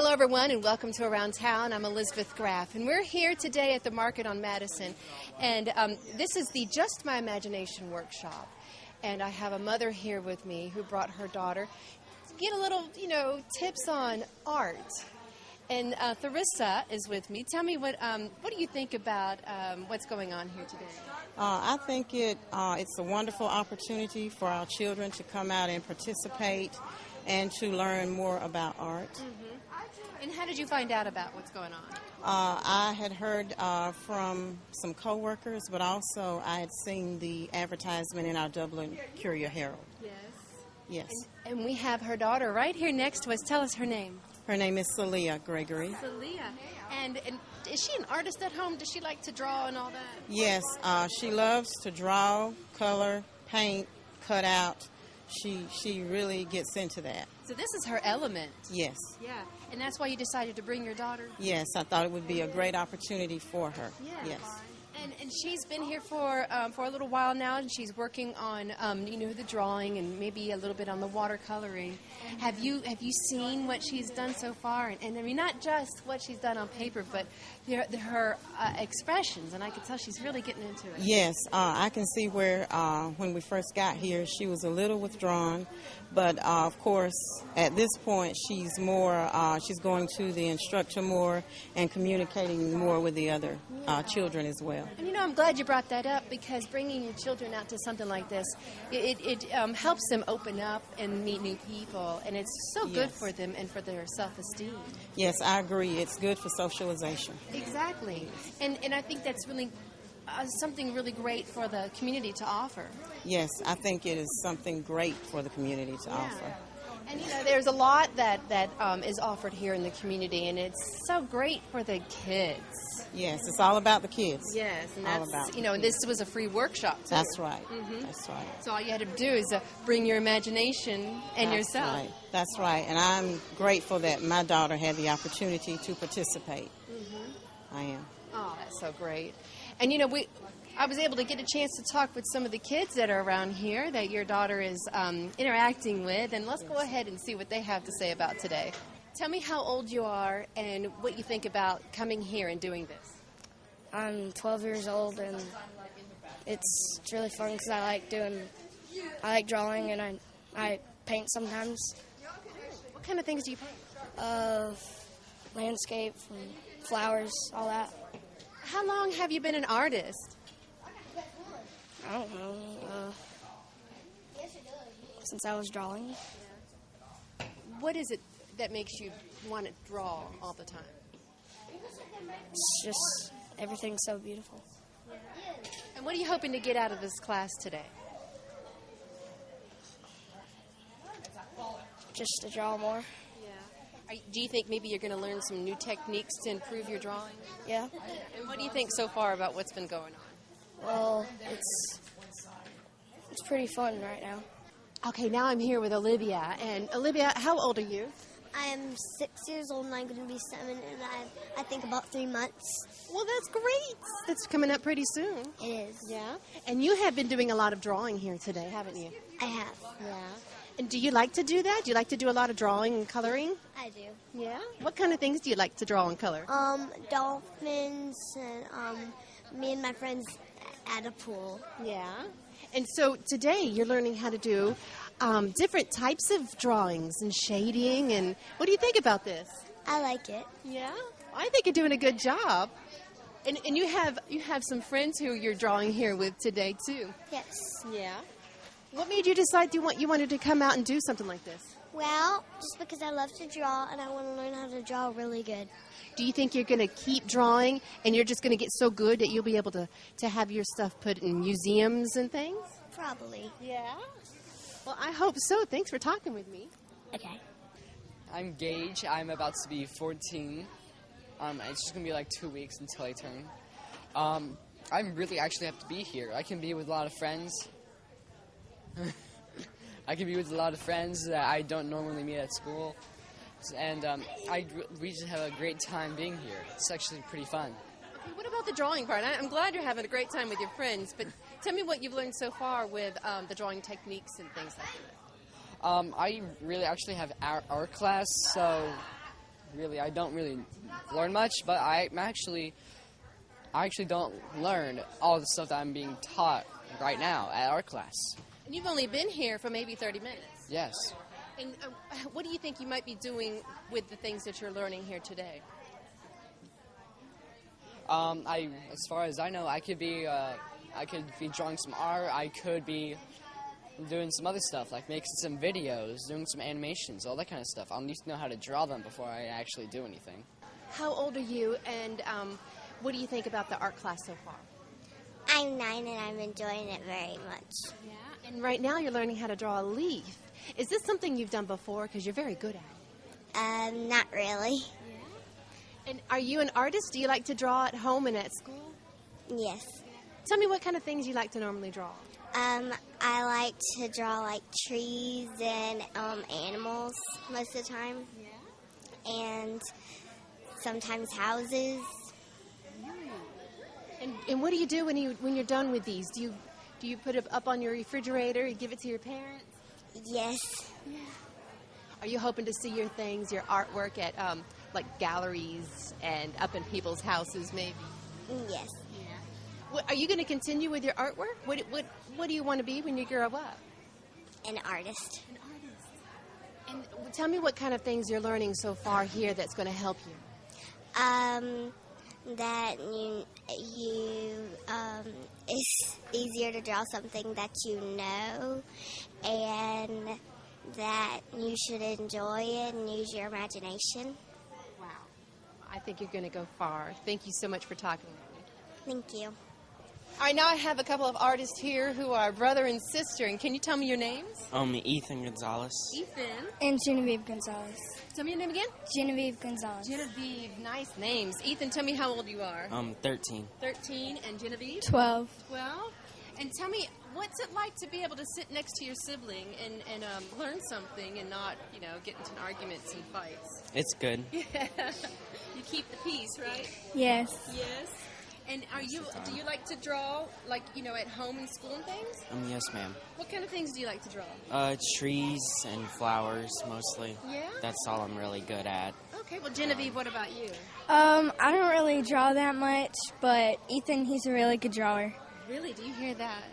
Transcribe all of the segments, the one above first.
Hello, everyone, and welcome to Around Town. I'm Elizabeth Graff, and we're here today at the market on Madison. And this is the Just My Imagination workshop. And I have a mother here with me who brought her daughter to get a little, tips on art. And Theresa is with me. Tell me, what do you think about what's going on here today? I think it's a wonderful opportunity for our children to come out and participate and to learn more about art. Mm-hmm. And how did you find out about what's going on? I had heard from some coworkers, but also I had seen the advertisement in our Dublin Courier Herald. Yes. Yes. And we have her daughter right here next to us. Tell us her name. Her name is Celia Gregory. Celia. And is she an artist at home? Does she like to draw and all that? Yes. She loves to draw, color, paint, cut out. She really gets into that. So this is her element. Yes. Yeah. And that's why you decided to bring your daughter? Yes, I thought it would be a great opportunity for her. Yeah. Yes. And she's been here for a little while now, and she's working on the drawing and maybe a little bit on the watercoloring. Have you seen what she's done so far? And I mean, not just what she's done on paper, but her expressions. And I can tell she's really getting into it. Yes, I can see where when we first got here, she was a little withdrawn, but of course, at this point, she's more. She's going to the instructor more and communicating more with the other children as well. And I'm glad you brought that up, because bringing your children out to something like this, it helps them open up and meet new people, and it's so good for them and for their self-esteem. Yes, I agree. It's good for socialization. Exactly. And I think that's really something really great for the community to offer. Yes, I think it is something great for the community to offer. And there's a lot that is offered here in the community, and it's so great for the kids. Yes, it's all about the kids. Yes, and all about this was a free workshop too. That's right. Mm-hmm. That's right. So all you had to do is bring your imagination and That's yourself. Right. That's right. And I'm grateful that my daughter had the opportunity to participate. Mm-hmm. I am. Oh, that's so great. And I was able to get a chance to talk with some of the kids that are around here that your daughter is interacting with, and let's go ahead and see what they have to say about today. Tell me how old you are and what you think about coming here and doing this. I'm 12 years old, and it's really fun because I like drawing, and I paint sometimes. What kind of things do you paint? Landscape, flowers, all that. How long have you been an artist? I don't know. Since I was drawing. What is it that makes you want to draw all the time? It's just everything's so beautiful. And what are you hoping to get out of this class today? Just to draw more. Yeah. Do you think maybe you're going to learn some new techniques to improve your drawing? Yeah. And what do you think so far about what's been going on? Well, it's pretty fun right now. Okay, now I'm here with Olivia. And Olivia, how old are you? I am 6 years old, and I'm going to be 7 in, I think, about 3 months. Well, that's great. That's coming up pretty soon. It is. Yeah? And you have been doing a lot of drawing here today, haven't you? I have. Yeah. And do you like to do that? Do you like to do a lot of drawing and coloring? I do. Yeah? What kind of things do you like to draw and color? Dolphins, and me and my friends at a pool. Yeah. And so today you're learning how to do different types of drawings and shading. And what do you think about this? I like it. Yeah? I think you're doing a good job. And you have some friends who you're drawing here with today, too. Yes. Yeah? What made you decide you wanted to come out and do something like this? Well, just because I love to draw, and I want to learn how to draw really good. Do you think you're going to keep drawing, and you're just going to get so good that you'll be able to have your stuff put in museums and things? Probably. Yeah? Well, I hope so. Thanks for talking with me. Okay. I'm Gage. I'm about to be 14. It's just going to be like 2 weeks until I turn. I'm really actually happy to be here. I can be with a lot of friends. I can be with a lot of friends that I don't normally meet at school. And we just have a great time being here. It's actually pretty fun. Okay, what about the drawing part? I'm glad you're having a great time with your friends, but tell me what you've learned so far with the drawing techniques and things like that. I really actually have art class, so really, I don't really learn much, but I actually don't learn all the stuff that I'm being taught right now at art class. And you've only been here for maybe 30 minutes. Yes. And what do you think you might be doing with the things that you're learning here today? As far as I know, I could be drawing some art. I could be doing some other stuff, like making some videos, doing some animations, all that kind of stuff. I'll need to know how to draw them before I actually do anything. How old are you, and what do you think about the art class so far? I'm 9 and I'm enjoying it very much. Yeah. And right now you're learning how to draw a leaf. Is this something you've done before? Because you're very good at it. Not really. And are you an artist? Do you like to draw at home and at school? Yes. Tell me what kind of things you like to normally draw. I like to draw like trees and animals most of the time. Yeah. And sometimes houses. And what do you do when you're done with these? Do you put it up on your refrigerator and give it to your parents? Yes. Are you hoping to see your things, your artwork at like galleries and up in people's houses maybe? Yes. Are you going to continue with your artwork? What do you want to be when you grow up? An artist. An artist. And tell me what kind of things you're learning so far here that's going to help you. That it's easier to draw something that you know, and that you should enjoy it and use your imagination. Wow. I think you're going to go far. Thank you so much for talking with me. Thank you. All right, now I have a couple of artists here who are brother and sister. And can you tell me your names? Ethan Gonzalez. Ethan. And Genevieve Gonzalez. Tell me your name again. Genevieve Gonzalez. Genevieve. Nice names. Ethan, tell me how old you are. 13. 13. And Genevieve? 12. 12. And tell me, what's it like to be able to sit next to your sibling and learn something and not, get into arguments and fights? It's good. Yeah. You keep the peace, right? Yes. Yes. And do you like to draw, at home in school and things? Yes, ma'am. What kind of things do you like to draw? Trees and flowers, mostly. Yeah? That's all I'm really good at. Okay, well, Genevieve, what about you? I don't really draw that much, but Ethan, he's a really good drawer. Really? Do you hear that?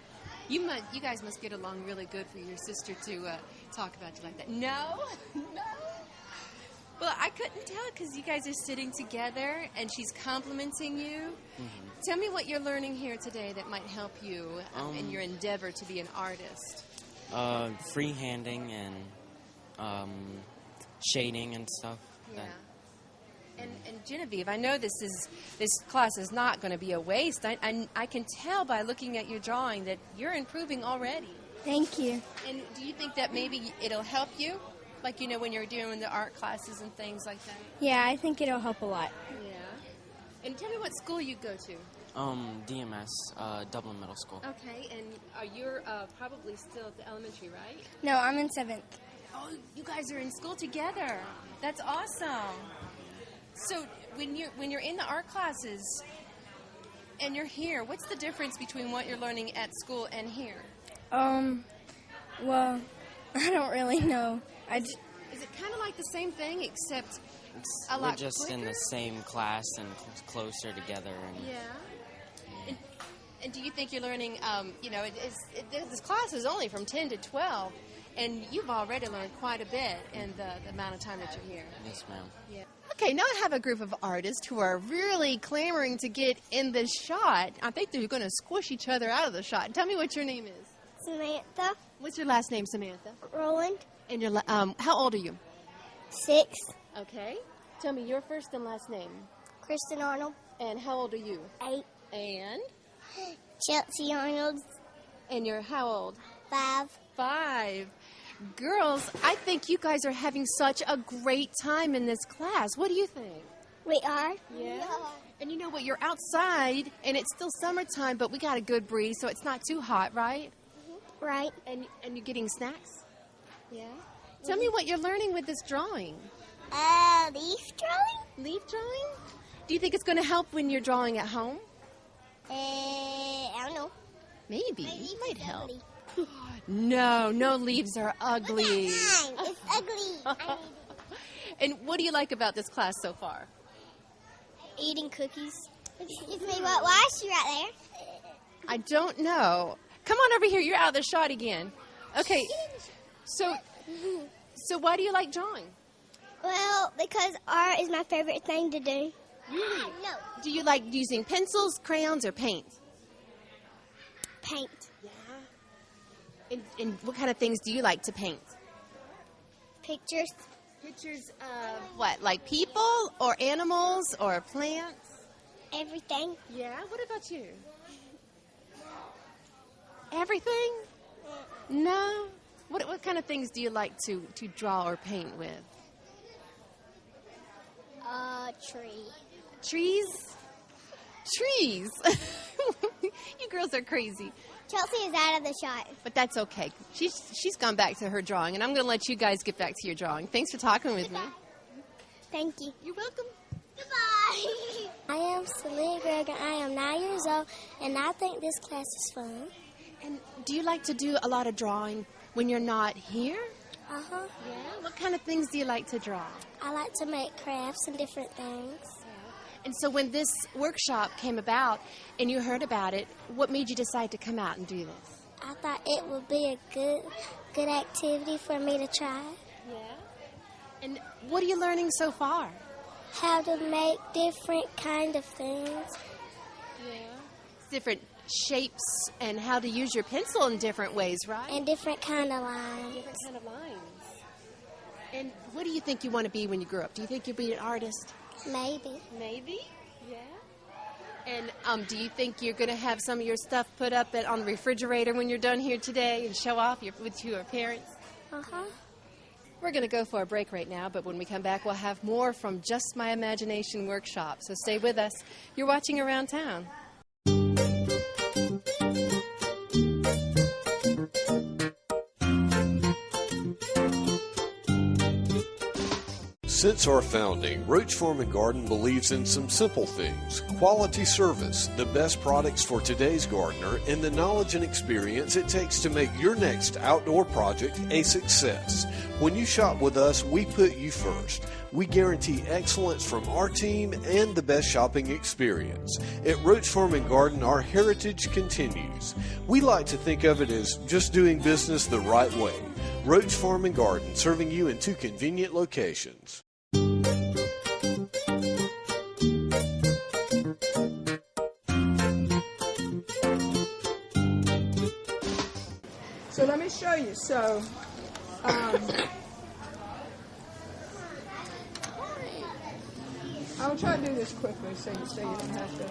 You guys must get along really good for your sister to talk about you like that. No? No? Well, I couldn't tell because you guys are sitting together and she's complimenting you. Mm-hmm. Tell me what you're learning here today that might help you in your endeavor to be an artist. Freehanding and shading and stuff. Yeah. And Genevieve, I know this class is not going to be a waste. I can tell by looking at your drawing that you're improving already. Thank you. And do you think that maybe it'll help you? Like, when you're doing the art classes and things like that? Yeah, I think it'll help a lot. Yeah. And tell me what school you go to. DMS, Dublin Middle School. Okay, and you're probably still at the elementary, right? No, I'm in 7th. Oh, you guys are in school together. That's awesome. So when you're in the art classes and you're here, what's the difference between what you're learning at school and here? Well, I don't really know. Is it kind of like the same thing, except a lot We're just quicker? in the same class and closer together. And Yeah. And do you think you're learning, this class is only from 10 to 12, and you've already learned quite a bit in the amount of time that you're here. Yes, ma'am. Yeah. Okay, now I have a group of artists who are really clamoring to get in the shot. I think they're going to squish each other out of the shot. Tell me what your name is. Samantha. What's your last name, Samantha? Roland. And your how old are you? 6. Okay. Tell me your first and last name. Kristen Arnold. And how old are you? 8. And? Chelsea Arnold. And you're how old? 5. 5. Girls, I think you guys are having such a great time in this class. What do you think? We are. Yeah. And you know what? You're outside, and it's still summertime, but we got a good breeze, so it's not too hot, right? Right. And you're getting snacks? Yeah. Tell me what you're learning with this drawing. Leaf drawing? Leaf drawing? Do you think it's going to help when you're drawing at home? I don't know. Maybe. My leaf It might is help. ugly. No leaves are ugly. Mine. It's ugly. And what do you like about this class so far? Eating cookies. Excuse me, why is she right there? I don't know. Come on over here. You're out of the shot again. Okay. So why do you like drawing? Well, because art is my favorite thing to do. Really? No. Do you like using pencils, crayons, or paint? Paint. Yeah. And what kind of things do you like to paint? Pictures. Pictures of what? Like people or animals or plants? Everything. Yeah. What about you? Everything? No. What kind of things do you like to draw or paint with? Tree. Trees? Trees. You girls are crazy. Chelsea is out of the shot. But that's okay. She's gone back to her drawing, and I'm going to let you guys get back to your drawing. Thanks for talking with me. Thank you. You're welcome. Goodbye. I am Celia Greger. I am 9 years old, and I think this class is fun. And do you like to do a lot of drawing when you're not here? Uh-huh. Yeah. What kind of things do you like to draw? I like to make crafts and different things. And so when this workshop came about and you heard about it, what made you decide to come out and do this? I thought it would be a good activity for me to try. Yeah. And what are you learning so far? How to make different kind of things. Yeah. Different shapes and how to use your pencil in different ways, right? And different kind of lines. Different kind of lines. And what do you think you want to be when you grow up? Do you think you'll be an artist? Maybe. Maybe. Yeah. And do you think you're going to have some of your stuff put up on the refrigerator when you're done here today and show off with your parents? Uh-huh. We're going to go for a break right now, but when we come back, we'll have more from Just My Imagination Workshop. So stay with us. You're watching Around Town. Since our founding, Roach Farm and Garden believes in some simple things: quality service, the best products for today's gardener, and the knowledge and experience it takes to make your next outdoor project a success. When you shop with us, we put you first. We guarantee excellence from our team and the best shopping experience. At Roach Farm and Garden, our heritage continues. We like to think of it as just doing business the right way. Roach Farm and Garden, serving you in 2 convenient locations. So let me show you. So, I'll try to do this quickly so you don't have to.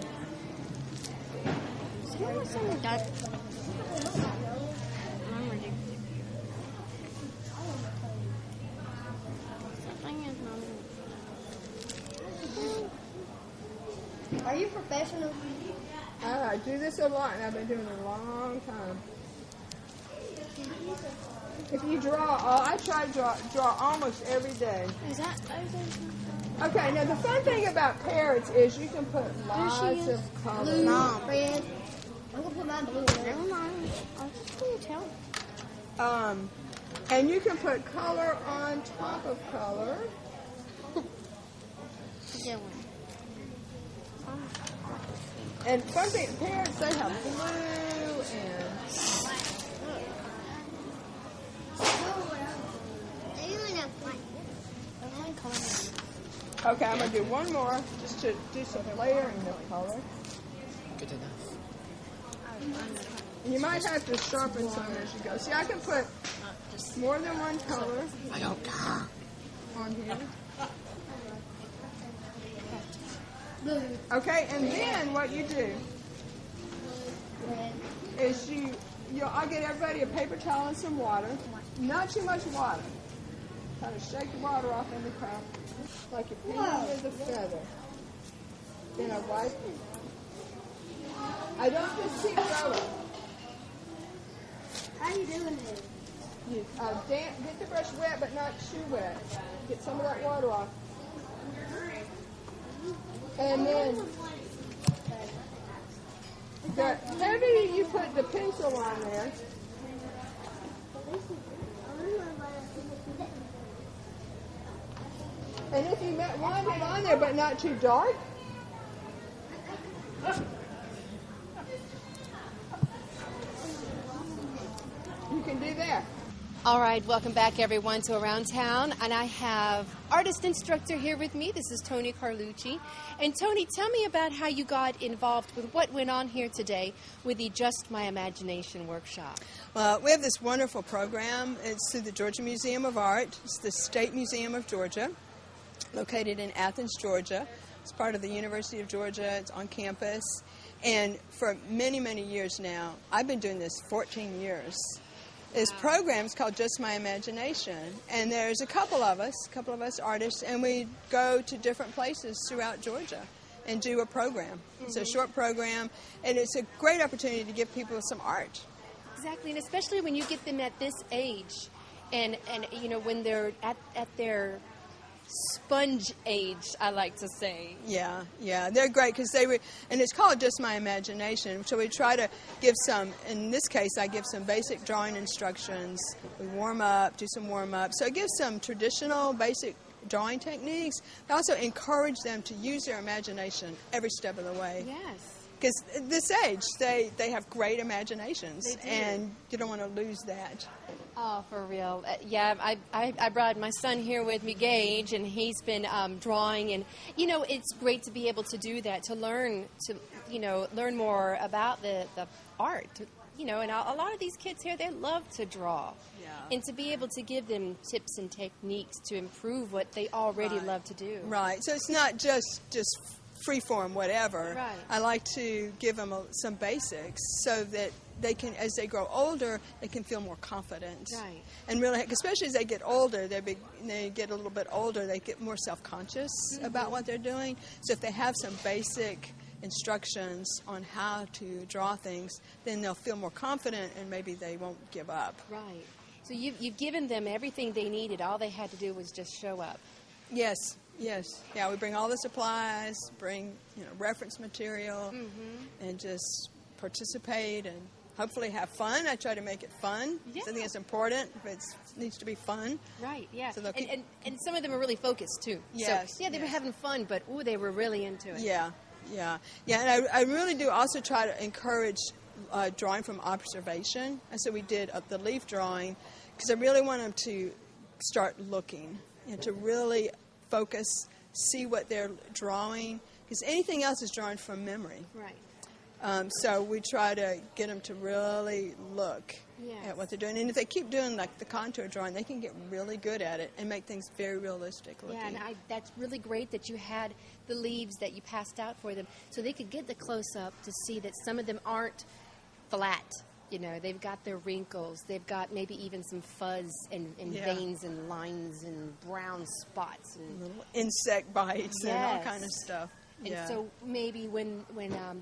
Are you professional? I do this a lot, and I've been doing it a long time. If you draw, I try to draw almost every day. Is that Okay, now the fun thing about parrots is you can put lots of colors. No, Fred. I'm gonna put my blue in. Never mind. I'll just do it tell. And you can put color on top of color. And fun thing, parrots, they have blue and... Okay, I'm going to do one more just to do some layering of color. Good enough. And you might have to sharpen some as you go. See, I can put more than one color on here. Okay, and then what you do is I'll get everybody a paper towel and some water. Not too much water. Kind of shake the water off in the cup, like you're painting with a feather. Then I wipe it. I don't just keep going. How you doing this? You get the brush wet, but not too wet. Get some of that water off. And then the heavier you put the pencil on there, And if you want it on there, but not too dark. You can do that. All right, welcome back everyone to Around Town, and I have artist instructor here with me. This is Tony Carlucci. And Tony, tell me about how you got involved with what went on here today with the Just My Imagination workshop. Well, we have this wonderful program. It's through the Georgia Museum of Art. It's the State Museum of Georgia, located in Athens, Georgia. It's part of the University of Georgia. It's on campus. And for many, many years now, I've been doing this 14 years. This program is called Just My Imagination, and there's a couple of us artists, and we go to different places throughout Georgia and do a program. It's a short program, and it's a great opportunity to give people some art. Exactly, and especially when you get them at this age, and you know, when they're at their sponge age, I like to say. Yeah, they're great because and it's called Just My Imagination. So we try to give some, in this case, I give some basic drawing instructions. We warm up, do some warm up. So it gives some traditional basic drawing techniques. I also encourage them to use their imagination every step of the way. Yes. Because at this age, they have great imaginations, and you don't want to lose that. Oh, for real. Yeah, I brought my son here with me, Gage, and he's been drawing. And, you know, it's great to be able to do that, to learn more about the art. You know, and a lot of these kids here, they love to draw. Yeah. And to be able to give them tips and techniques to improve what they already love to do. Right. So it's not just free-form whatever. Right. I like to give them some basics so that they can, as they grow older, they can feel more confident. Right. And really, especially as they get older, they get a little bit older, they get more self-conscious about what they're doing. So if they have some basic instructions on how to draw things, then they'll feel more confident and maybe they won't give up. Right. So you've given them everything they needed. All they had to do was just show up. Yes. Yeah, we bring all the supplies, bring reference material, and just participate and hopefully have fun. I try to make it fun. Yeah. I think it's important. It needs to be fun. Right, yeah. So and some of them are really focused, too. Yes. So, yeah, they were having fun, but, they were really into it. Yeah. And I really do also try to encourage drawing from observation. And so we did the leaf drawing because I really want them to start looking and to really focus, see what they're drawing, because anything else is drawn from memory. Right. So we try to get them to really look at what they're doing. And if they keep doing like the contour drawing, they can get really good at it and make things very realistic looking. Yeah, and that's really great that you had the leaves that you passed out for them so they could get the close-up to see that some of them aren't flat. You know, they've got their wrinkles. They've got maybe even some fuzz and veins and lines and brown spots. And little insect bites and all kind of stuff. And so maybe when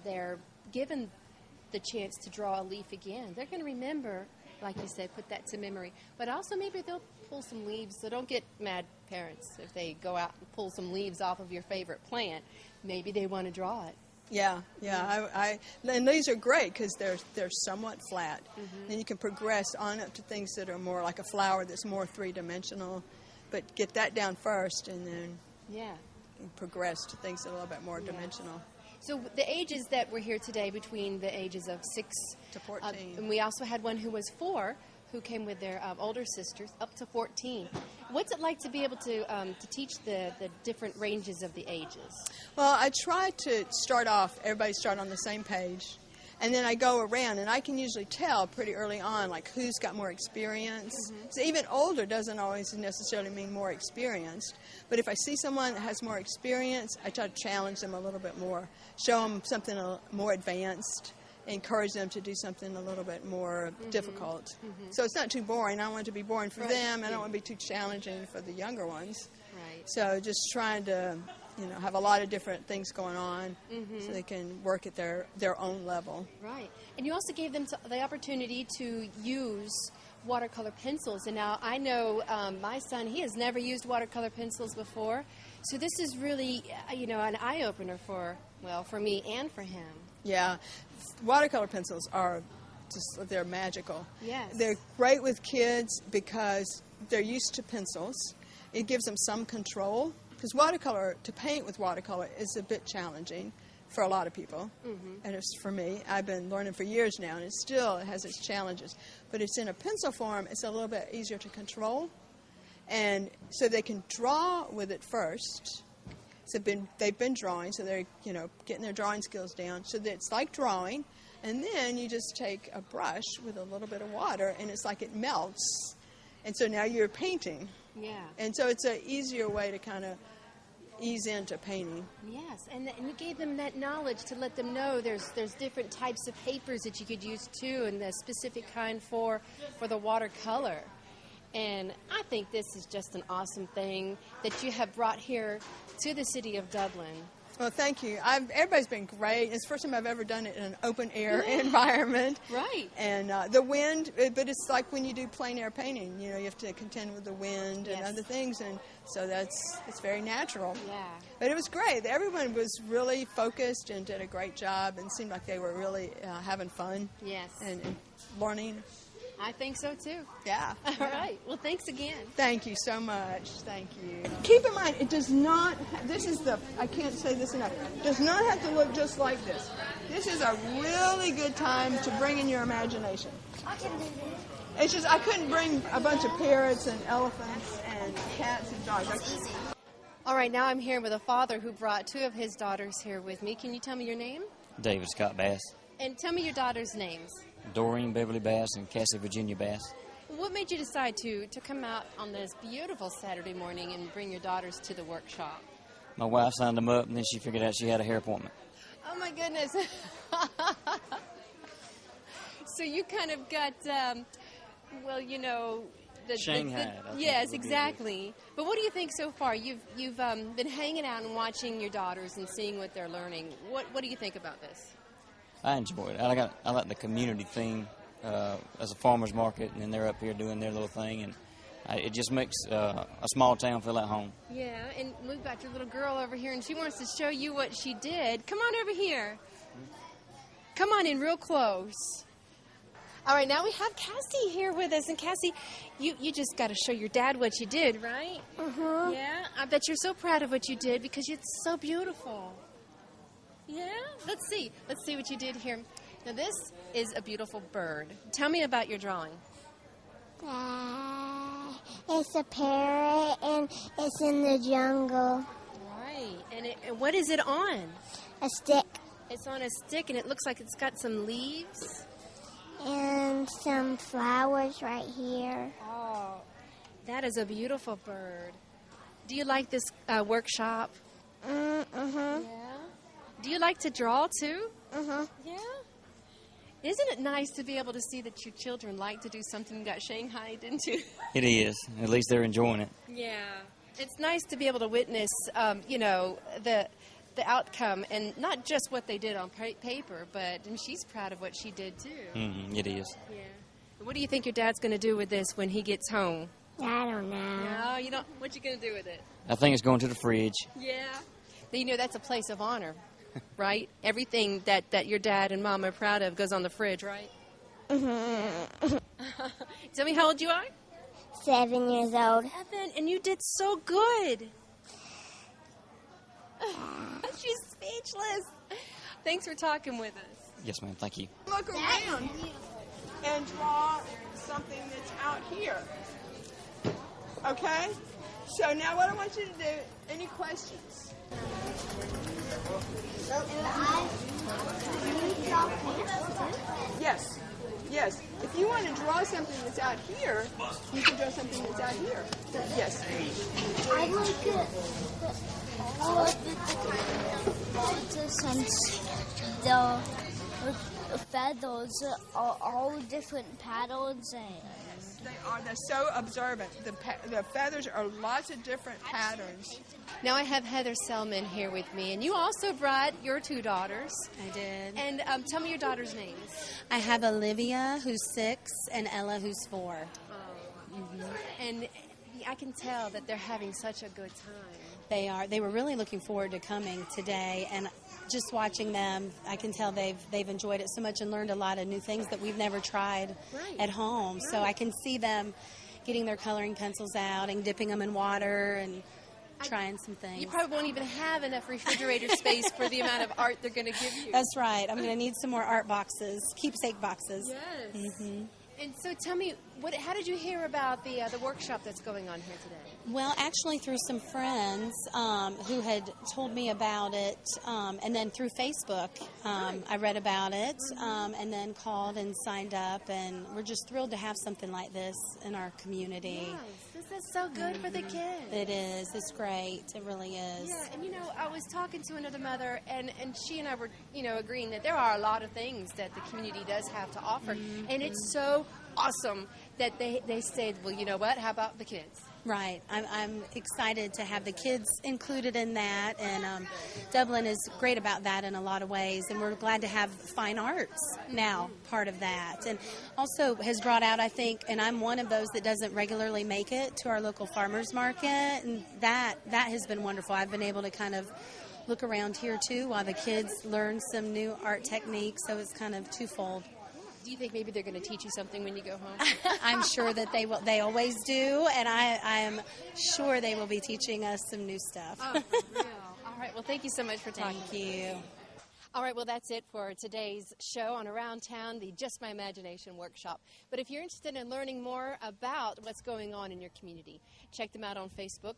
they're given the chance to draw a leaf again, they're going to remember, like you said, put that to memory. But also maybe they'll pull some leaves. So don't get mad, parents, if they go out and pull some leaves off of your favorite plant. Maybe they want to draw it. Yeah. And these are great because they're somewhat flat. Then you can progress on up to things that are more like a flower that's more three-dimensional. But get that down first and then progress to things that are a little bit more dimensional. So the ages that were here today, between the ages of 6 to 14. And we also had one who was 4, who came with their older sisters, up to 14. What's it like to be able to teach the different ranges of the ages? Well, I try to everybody start on the same page. And then I go around, and I can usually tell pretty early on, like, who's got more experience. So even older doesn't always necessarily mean more experienced. But if I see someone that has more experience, I try to challenge them a little bit more, show them something more advanced, encourage them to do something a little bit more difficult. So it's not too boring. I don't want it to be boring for them. I don't want it to be too challenging for the younger ones. Right. So just trying to have a lot of different things going on so they can work at their own level. Right. And you also gave them the opportunity to use watercolor pencils. And now I know my son, he has never used watercolor pencils before. So this is really, an eye-opener for me and for him. Yeah. Watercolor pencils they're magical. Yes. They're great with kids because they're used to pencils. It gives them some control because watercolor, to paint with watercolor is a bit challenging for a lot of people, and it's for me. I've been learning for years now, and it still has its challenges. But it's in a pencil form, it's a little bit easier to control, and so they can draw with it first. So they've been drawing, so they're getting their drawing skills down. So that it's like drawing, and then you just take a brush with a little bit of water, and it's like it melts, and so now you're painting. Yeah. And so it's an easier way to kind of ease into painting. Yes, and you gave them that knowledge to let them know there's different types of papers that you could use too, and the specific kind for the watercolor. And I think this is just an awesome thing that you have brought here to the city of Dublin. Well, thank you. Everybody's been great. It's the first time I've ever done it in an open air environment. Right. And the wind, but it's like when you do plein air painting, you have to contend with the wind and other things, and so it's very natural. Yeah. But it was great. Everyone was really focused and did a great job, and seemed like they were really having fun. Yes. And learning. I think so too. Yeah. All right. Well, thanks again. Thank you so much. Thank you. Keep in mind, it does not, I can't say this enough, it does not have to look just like this. This is a really good time to bring in your imagination. It's just, I couldn't bring a bunch of parrots and elephants and cats and dogs. All right, now I'm here with a father who brought two of his daughters here with me. Can you tell me your name? David Scott Bass. And tell me your daughters' names. Doreen Beverly Bass and Cassie Virginia Bass. What made you decide to come out on this beautiful Saturday morning and bring your daughters to the workshop? My wife signed them up, and then she figured out she had a hair appointment. Oh, my goodness. So you kind of got, Shanghai. Yes, exactly. But what do you think so far? You've been hanging out and watching your daughters and seeing what they're learning. What do you think about this? I enjoy it. I like the community thing as a farmer's market, and then they're up here doing their little thing, and it just makes a small town feel at home. Yeah, and we've got your little girl over here, and she wants to show you what she did. Come on over here. Come on in real close. All right, now we have Cassie here with us, and Cassie, you just got to show your dad what you did, right? Uh-huh. Yeah, I bet you're so proud of what you did because it's so beautiful. Yeah? Let's see what you did here. Now, this is a beautiful bird. Tell me about your drawing. It's a parrot, and it's in the jungle. Right. And what is it on? A stick. It's on a stick, and it looks like it's got some leaves. And some flowers right here. Oh, that is a beautiful bird. Do you like this workshop? Uh-huh. Yeah. Do you like to draw, too? Uh-huh. Yeah. Isn't it nice to be able to see that your children like to do something you got shanghaied into? It is. At least they're enjoying it. Yeah. It's nice to be able to witness, the outcome, and not just what they did on paper, but she's proud of what she did, too. Mm-hmm. It is. Yeah. What do you think your dad's going to do with this when he gets home? I don't know. No, you don't. What you going to do with it? I think it's going to the fridge. Yeah. That's a place of honor, right? Everything that your dad and mom are proud of goes on the fridge, right? Mm-hmm. Tell me how old you are? 7 years old. 7, and you did so good. She's speechless. Thanks for talking with us. Yes, ma'am. Thank you. Look around and draw something that's out here. Okay? So now what I want you to do, any questions? Yes. Yes. If you want to draw something that's out here, you can draw something that's out here. Yes. I like it. Since the feathers are all different patterns and They're so observant. The feathers are lots of different patterns. Now I have Heather Selman here with me, and you also brought your two daughters. I did. And tell me your daughters' names. I have Olivia, who's 6, and Ella, who's 4. And I can tell that they're having such a good time. They are. They were really looking forward to coming today, and just watching them, I can tell they've enjoyed it so much and learned a lot of new things that we've never tried at home. Right. So I can see them getting their coloring pencils out and dipping them in water and trying some things. You probably won't even have enough refrigerator space for the amount of art they're going to give you. That's right. I'm going to need some more art boxes, keepsake boxes. Yes. And so tell me, how did you hear about the workshop that's going on here today? Well, actually through some friends who had told me about it, and then through Facebook, I read about it, and then called and signed up, and we're just thrilled to have something like this in our community. Yes, this is so good for the kids. It is. It's great. It really is. Yeah, and I was talking to another mother, and she and I were, agreeing that there are a lot of things that the community does have to offer, and it's so awesome that they said, well, you know what, how about the kids? Right. I'm excited to have the kids included in that, and Dublin is great about that in a lot of ways, and we're glad to have fine arts now part of that. And also has brought out, I think, and I'm one of those that doesn't regularly make it to our local farmers market, and that has been wonderful. I've been able to kind of look around here too while the kids learn some new art techniques, so it's kind of twofold. Do you think maybe they're going to teach you something when you go home? I'm sure that they will. They always do, and I am sure they will be teaching us some new stuff. Oh, for real. All right. Well, thank you so much for talking. Thank you. All right, well, that's it for today's show on Around Town, the Just My Imagination workshop. But if you're interested in learning more about what's going on in your community, check them out on Facebook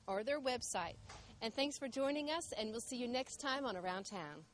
or their website. And thanks for joining us, and we'll see you next time on Around Town.